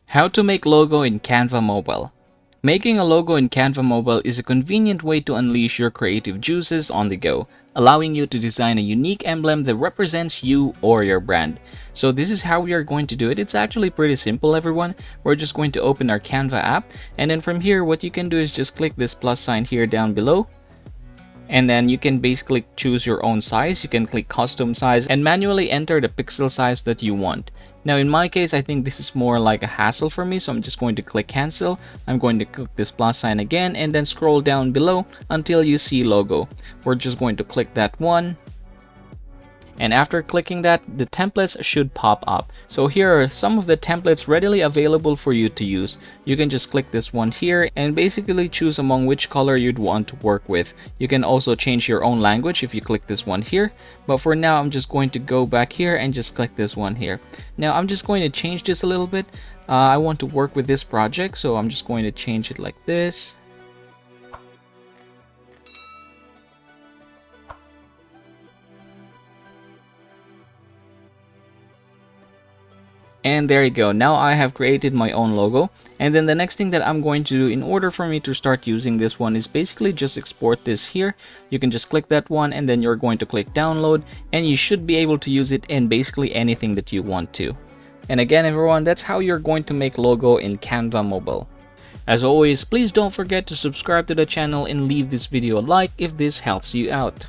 How to make logo in Canva Mobile. Making a logo in Canva Mobile is a convenient way to unleash your creative juices on the go, allowing you to design a unique emblem that represents you or your brand. So this is how we are going to do it. It's actually pretty simple, everyone. We're just going to open our Canva app, and then from here what you can do is just click this plus sign here down below. And then you can basically choose your own size. You can click custom size and manually enter the pixel size that you want. Now in my case, I think this is more like a hassle for me, so I'm just going to click cancel. I'm going to click this plus sign again and then scroll down below until you see logo. We're just going to click that one. And after clicking that, the templates should pop up. So here are some of the templates readily available for you to use. You can just click this one here and basically choose among which color you'd want to work with. You can also change your own language if you click this one here. But for now, I'm just going to go back here and just click this one here. Now I'm just going to change this a little bit. I want to work with this project, so I'm just going to change it like this. And there you go. Now I have created my own logo. And then the next thing that I'm going to do in order for me to start using this one is basically just export this here. You can just click that one and then you're going to click download, and you should be able to use it in basically anything that you want to. And again, everyone, that's how you're going to make logo in Canva Mobile. As always, please don't forget to subscribe to the channel and leave this video a like if this helps you out.